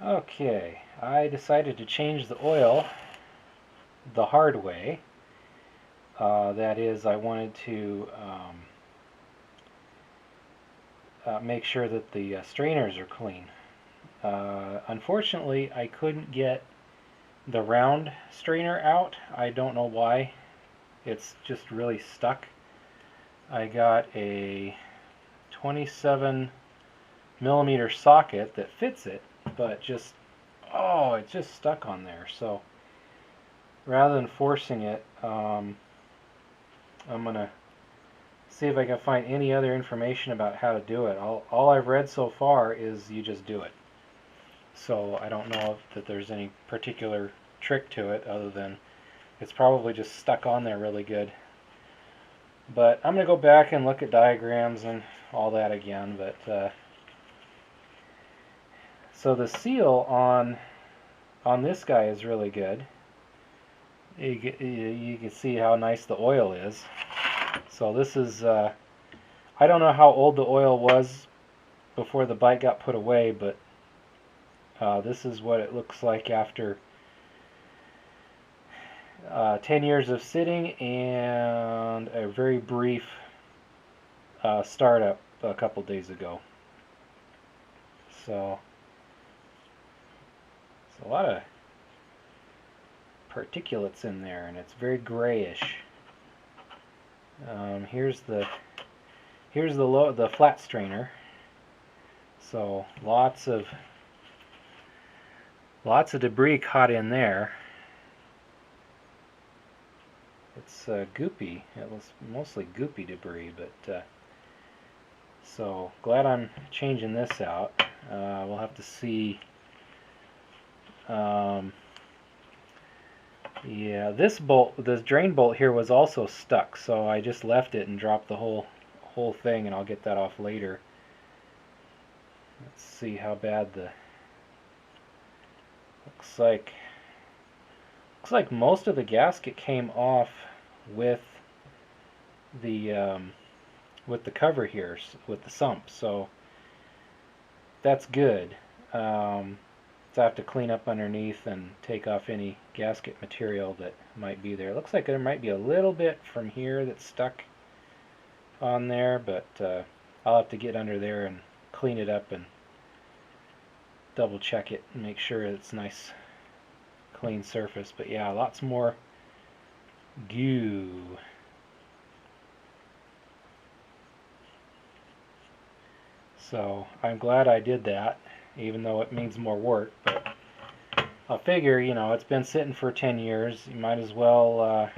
Okay, I decided to change the oil the hard way. That is, I wanted to make sure that the strainers are clean. Unfortunately, I couldn't get the round strainer out. I don't know why. It's just really stuck. I got a 27 millimeter socket that fits it, but just, oh, it just stuck on there. So rather than forcing it, I'm going to see if I can find any other information about how to do it. All I've read so far is you just do it. So I don't know that there's any particular trick to it other than it's probably just stuck on there really good. But I'm going to go back and look at diagrams and all that again. But so the seal on this guy is really good. You can see how nice the oil is. So this is, I don't know how old the oil was before the bike got put away, but this is what it looks like after 10 years of sitting and a very brief startup a couple days ago. So it's a lot of particulates in there, and it's very grayish. Here's the flat strainer. So lots of debris caught in there. It's goopy. It was mostly goopy debris, but so glad I'm changing this out. We'll have to see. Yeah, this drain bolt here was also stuck, so I just left it and dropped the whole thing, and I'll get that off later. Let's see how bad the looks like most of the gasket came off with the cover here, with the sump, so that's good. So I have to clean up underneath and take off any gasket material that might be there. It looks like there might be a little bit from here that's stuck on there, but I'll have to get under there and clean it up and double check it and make sure it's nice clean surface. But yeah, lots more goo. So I'm glad I did that, even though it means more work. But I figure, you know, it's been sitting for 10 years. You might as well,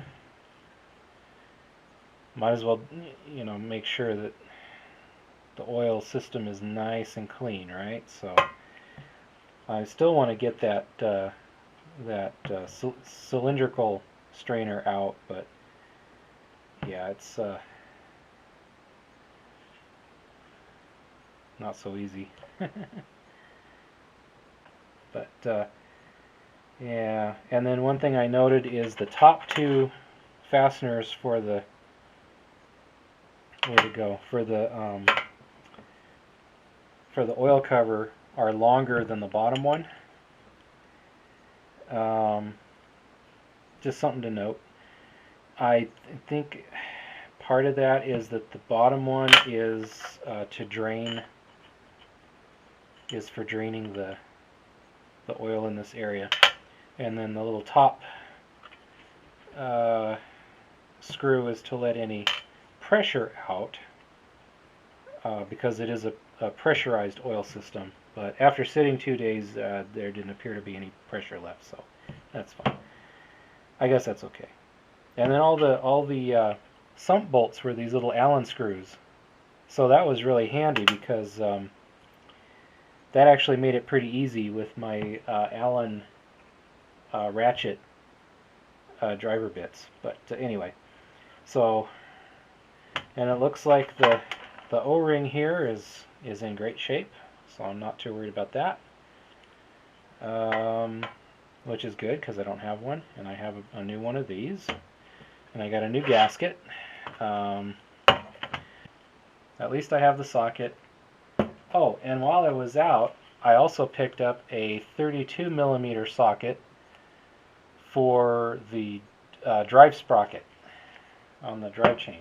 you know, make sure that the oil system is nice and clean, right? So I still want to get that cylindrical strainer out, but yeah, it's not so easy. But yeah, and then one thing I noted is the top two fasteners for the for the oil cover are longer than the bottom one. Just something to note. I think part of that is that the bottom one is for draining the oil in this area, and then the little top screw is to let any pressure out, because it is a pressurized oil system. But after sitting 2 days, there didn't appear to be any pressure left, so that's fine. I guess that's okay. And then all the sump bolts were these little Allen screws, so that was really handy because that actually made it pretty easy with my Allen ratchet driver bits. But anyway, so, and it looks like the O-ring here is in great shape, so I'm not too worried about that. Which is good because I don't have one, and I have a new one of these, and I got a new gasket. At least I have the socket. Oh, and while I was out, I also picked up a 32mm socket for the drive sprocket on the drive chain.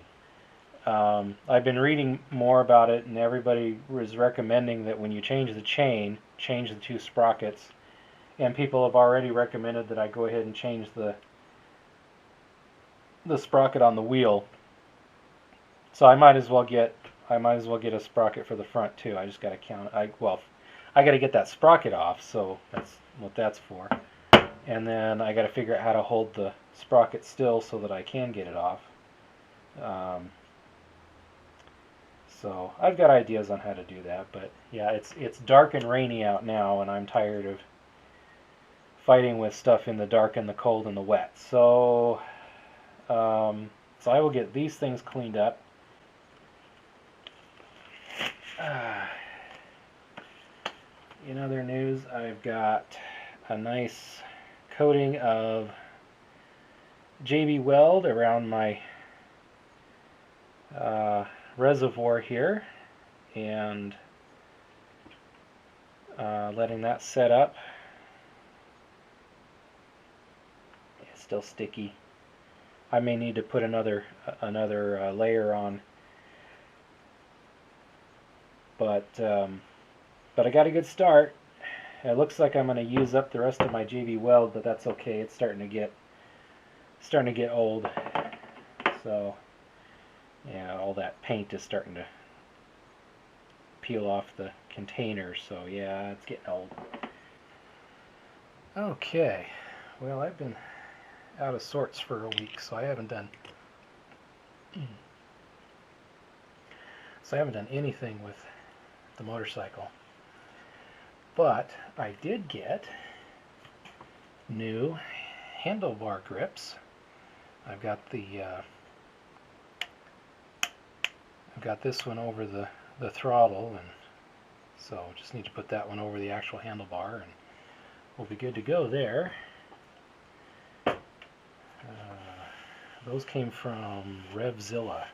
I've been reading more about it, and everybody was recommending that when you change the chain, change the two sprockets. And people have already recommended that I go ahead and change the sprocket on the wheel. So I might as well get a sprocket for the front too. I just got to count. I got to get that sprocket off, so that's what that's for. And then I got to figure out how to hold the sprocket still so that I can get it off. So I've got ideas on how to do that, but yeah, it's dark and rainy out now, and I'm tired of fighting with stuff in the dark and the cold and the wet. So so I will get these things cleaned up. In other news, I've got a nice coating of JB Weld around my reservoir here, and letting that set up. It's still sticky. I may need to put another layer on, but I got a good start. It looks like I'm going to use up the rest of my JB Weld, but that's okay. It's starting to get old. So yeah, all that paint is starting to peel off the container. So yeah, it's getting old. Okay, well, I've been out of sorts for a week, so I haven't done anything with the motorcycle. But I did get new handlebar grips. I've got this one over the throttle, and so just need to put that one over the actual handlebar, and we'll be good to go there. Those came from Revzilla.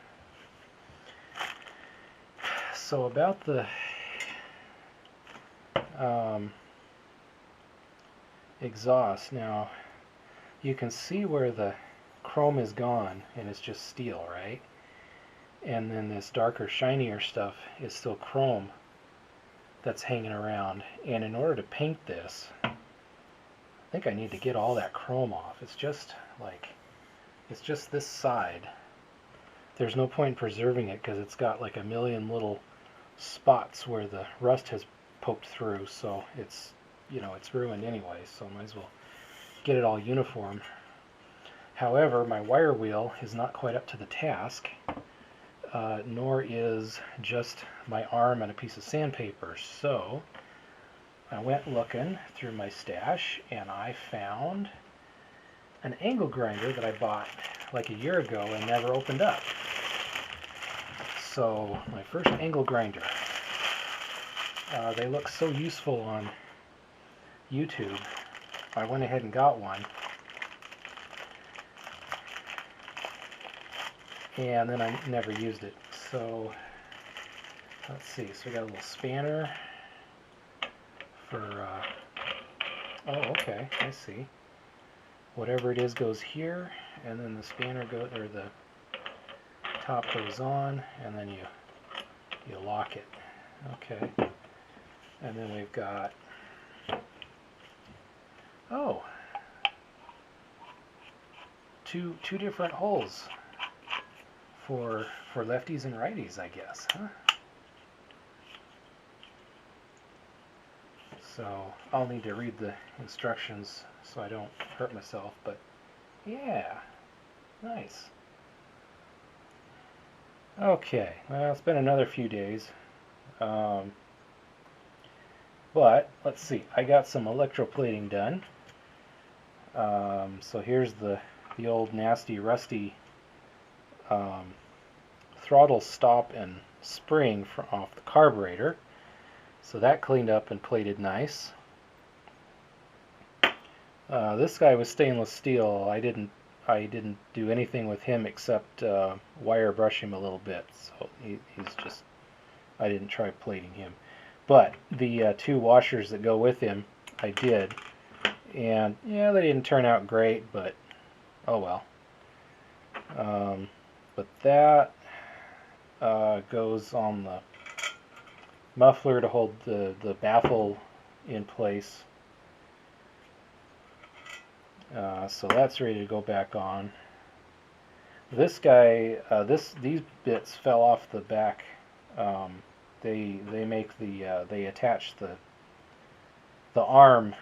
So about the exhaust, now you can see where the chrome is gone and it's just steel, right? And then this darker, shinier stuff is still chrome that's hanging around. And in order to paint this, I think I need to get all that chrome off. It's just this side. There's no point in preserving it because it's got like a million little spots where the rust has poked through, so it's ruined anyway, so I might as well get it all uniform. However, my wire wheel is not quite up to the task, nor is just my arm and a piece of sandpaper. So I went looking through my stash, and I found an angle grinder that I bought like a year ago and never opened up. So my first angle grinder. They look so useful on YouTube. I went ahead and got one. And then I never used it. So let's see. So we got a little spanner for oh, okay, I see. Whatever it is goes here, and then the spanner goes, or the top goes on, and then you lock it. Okay. And then we've got, oh, two different holes for lefties and righties, I guess, huh? So I'll need to read the instructions so I don't hurt myself, but yeah, nice. Okay, well, it's been another few days, but let's see. I got some electroplating done. So here's the old nasty rusty throttle stop and spring off the carburetor. So that cleaned up and plated nice. This guy was stainless steel. I didn't do anything with him except wire brush him a little bit. So he's just, I didn't try plating him. but the two washers that go with him, I did. And yeah, they didn't turn out great, but oh well. But that goes on the muffler to hold the baffle in place. So that's ready to go back on. This guy, these bits fell off the back. They make they attach the arm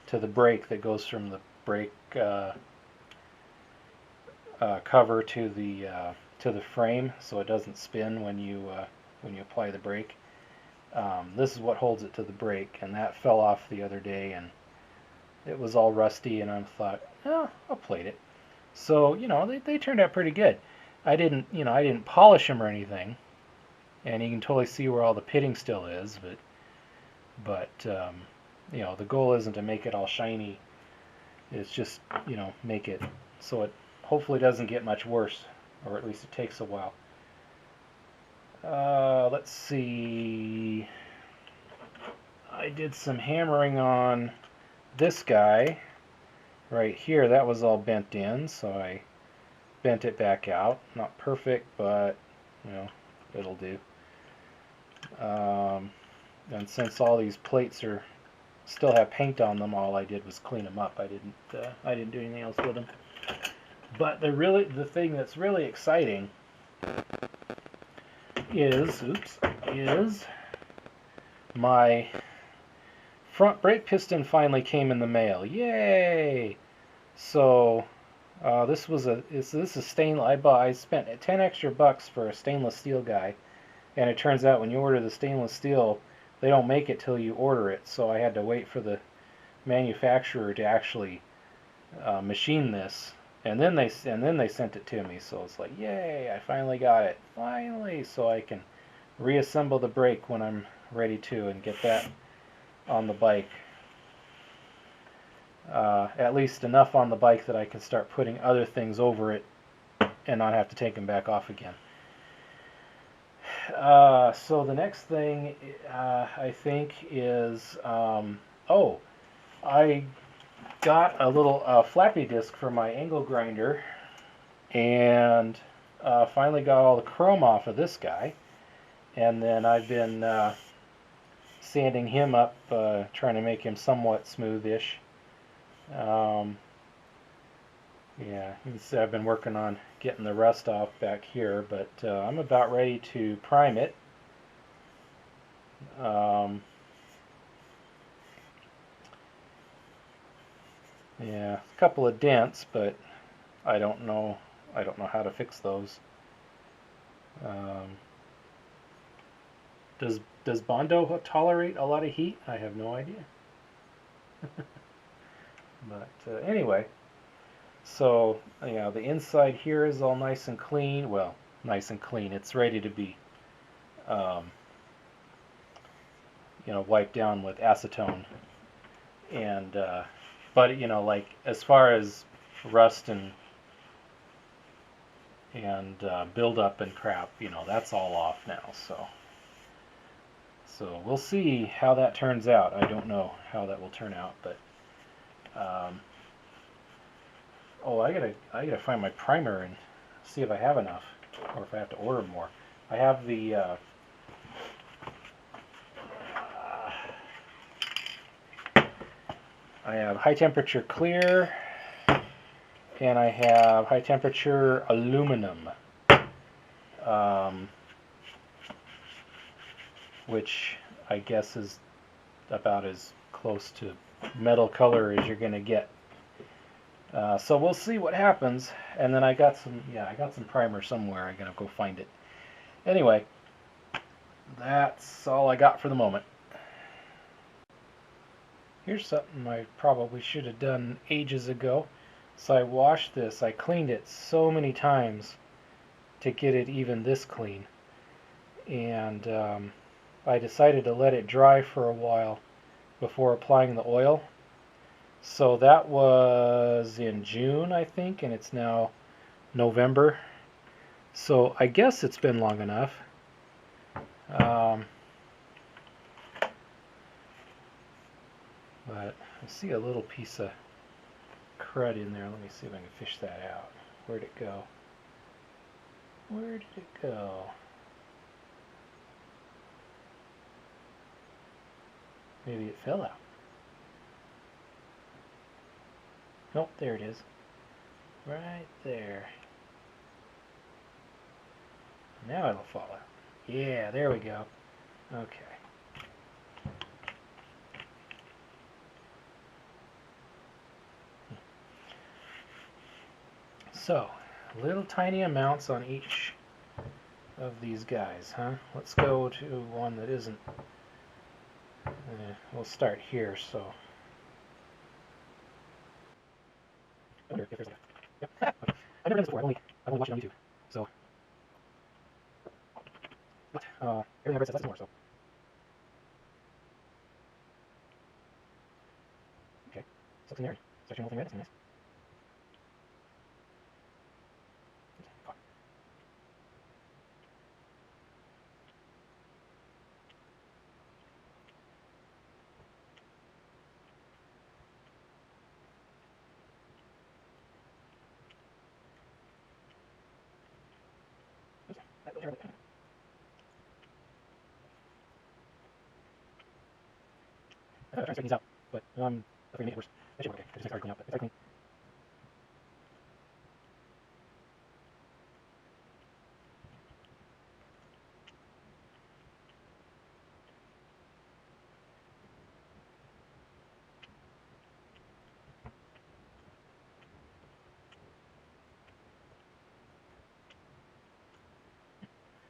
to the brake that goes from the brake cover to the frame, so it doesn't spin when you apply the brake. This is what holds it to the brake, and that fell off the other day, and it was all rusty, and I thought, oh, I'll plate it. So, you know, they turned out pretty good. I didn't polish them or anything, and you can totally see where all the pitting still is, but you know, the goal isn't to make it all shiny. It's just, you know, make it so it hopefully doesn't get much worse, or at least it takes a while. Let's see. I did some hammering on this guy right here. That was all bent in, so I bent it back out. Not perfect, but you know, it'll do. And since all these plates still have paint on them, all I did was clean them up. I didn't do anything else with them. But the thing that's really exciting is my front brake piston finally came in the mail. Yay! So this is stainless. I spent 10 extra bucks for a stainless steel guy, and it turns out when you order the stainless steel, they don't make it till you order it. So I had to wait for the manufacturer to actually machine this, and then they sent it to me. So it's like, yay! I finally got it. Finally, so I can reassemble the brake when I'm ready to and get that on the bike. At least enough on the bike that I can start putting other things over it and not have to take them back off again. So the next thing I think is, oh, I got a little flappy disc for my angle grinder, and finally got all the chrome off of this guy, and then I've been sanding him up, trying to make him somewhat smoothish. Yeah, you can see I've been working on getting the rust off back here, but I'm about ready to prime it. Yeah, a couple of dents, but I don't know how to fix those. Does Bondo tolerate a lot of heat? I have no idea. But anyway, so yeah, the inside here is all nice and clean. Well, nice and clean. It's ready to be, you know, wiped down with acetone. And but you know, like as far as rust and buildup and crap, you know, that's all off now. So we'll see how that turns out. I don't know how that will turn out, but oh, I gotta find my primer and see if I have enough, or if I have to order more. I have the I have high temperature clear, and I have high temperature aluminum, which I guess is about as close to metal color as you're gonna get. So we'll see what happens. And then I got some primer somewhere. I'm gonna go find it. Anyway, that's all I got for the moment. Here's something I probably should have done ages ago. So I washed this. I cleaned it so many times to get it even this clean. And I decided to let it dry for a while before applying the oil. So that was in June, I think, and it's now November. So I guess it's been long enough. But I see a little piece of crud in there. Let me see if I can fish that out. Where'd it go? Where did it go? Maybe it fell out. Nope, there it is. Right there. Now it'll fall out. Yeah, there we go. Okay. So, little tiny amounts on each of these guys, huh? Let's go to one that isn't. We'll start here, so. I wonder if there's yep. Okay. I've never done this before. I've only watched it on YouTube. So. But, everything I've read says less is more, so. Okay. Sucks in there. Stretching the whole thing right. That's nice. I thought I was trying to straighten these out, but I'm afraid to make it worse. That should work okay. I just started cleaning out, but it's already clean.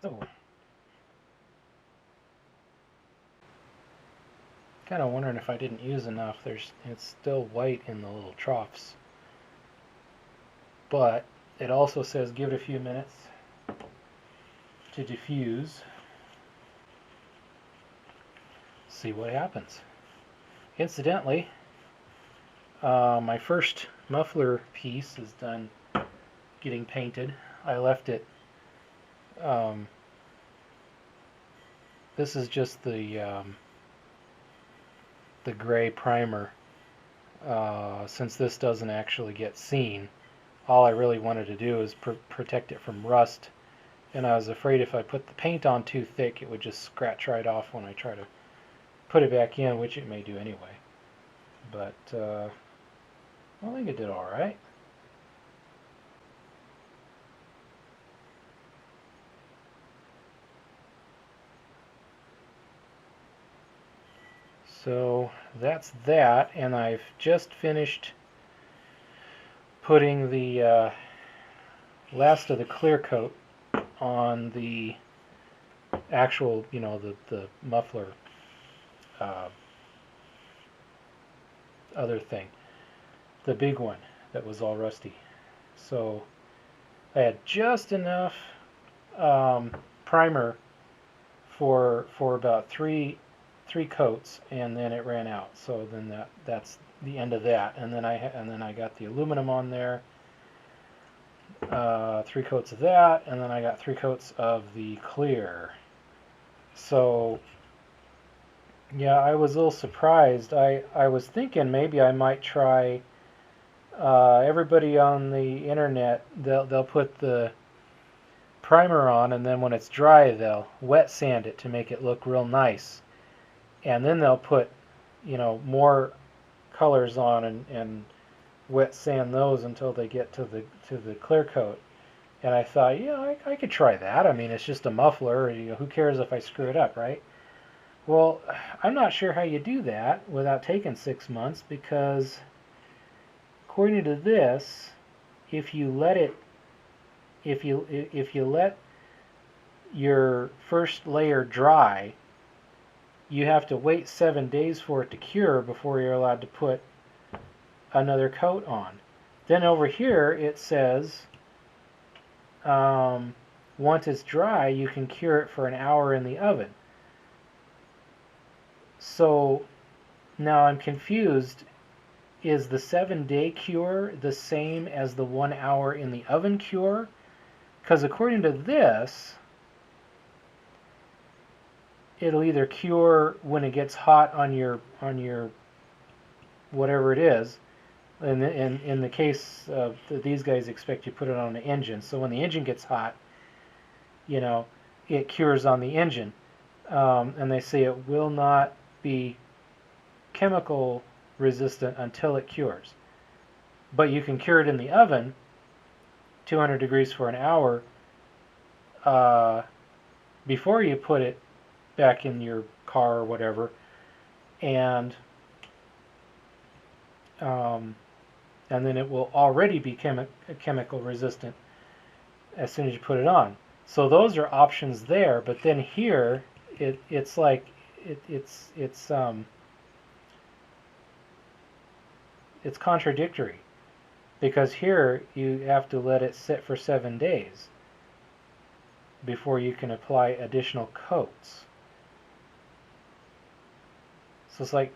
So, kind of wondering if I didn't use enough. It's still white in the little troughs, but it also says give it a few minutes to diffuse. See what happens. Incidentally, my first muffler piece is done getting painted. I left it. This is just the gray primer. Since this doesn't actually get seen, all I really wanted to do is protect it from rust, and I was afraid if I put the paint on too thick it would just scratch right off when I try to put it back in, which it may do anyway. But I think it did alright. So that's that, and I've just finished putting the last of the clear coat on the actual, the muffler other thing, the big one that was all rusty. So I had just enough primer for about three coats, and then it ran out. So then that's the end of that. And then I got the aluminum on there, 3 coats of that, and then I got 3 coats of the clear. So yeah, I was a little surprised. I was thinking maybe I might try. Everybody on the internet, they'll put the primer on, and then when it's dry they'll wet sand it to make it look real nice, and then they'll put more colors on and wet sand those until they get to the clear coat. And I thought, yeah, I could try that. I mean, it's just a muffler. Who cares if I screw it up, right? Well, I'm not sure how you do that without taking 6 months, because according to this, if you let your first layer dry, you have to wait 7 days for it to cure before you're allowed to put another coat on. Then over here it says once it's dry, you can cure it for an hour in the oven. So now I'm confused. Is the 7-day cure the same as the 1 hour in the oven cure? Because according to this, it'll either cure when it gets hot on your whatever it is. And in the case of these guys, expect you to put it on the engine. So when the engine gets hot, you know, it cures on the engine. And they say it will not be chemical resistant until it cures. But you can cure it in the oven, 200 degrees for an hour, before you put it back in your car or whatever, and then it will already be chemical resistant as soon as you put it on. So those are options there, but then here it's like it's contradictory, because here you have to let it sit for 7 days before you can apply additional coats. So it's like,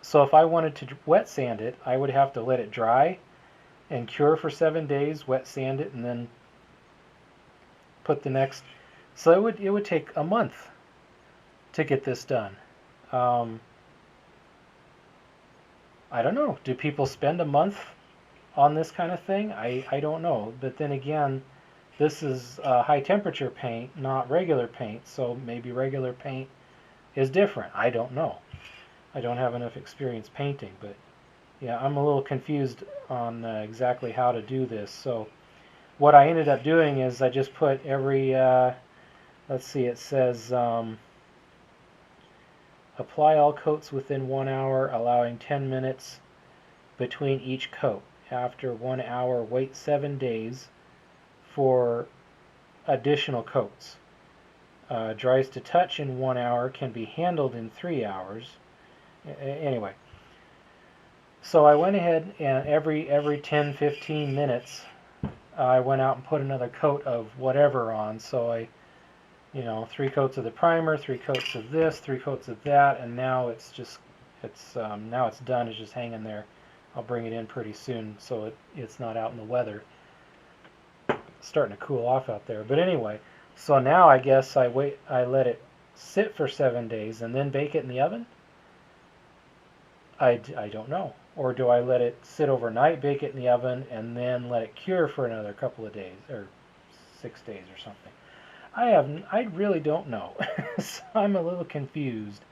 so if I wanted to wet sand it, I would have to let it dry and cure for 7 days, wet sand it, and then put the next. So it would take a month to get this done. I don't know. Do people spend a month on this kind of thing? I don't know. But then again, this is high temperature paint, not regular paint, so maybe regular paint is different. I don't know. I don't have enough experience painting, but yeah, I'm a little confused on exactly how to do this. So what I ended up doing is I just put every, let's see, it says apply all coats within 1 hour, allowing 10 minutes between each coat. After 1 hour, wait 7 days for additional coats. Dries to touch in 1 hour, can be handled in 3 hours. Anyway, so I went ahead and every 10-15 minutes I went out and put another coat of whatever on. So I, 3 coats of the primer, 3 coats of this, 3 coats of that, and now it's just, now it's done. It's just hanging there. I'll bring it in pretty soon so it's not out in the weather. It's starting to cool off out there. But anyway, so now I guess I let it sit for 7 days and then bake it in the oven? I don't know. Or do I let it sit overnight, bake it in the oven, and then let it cure for another couple of days, or 6 days or something? I really don't know. So I'm a little confused.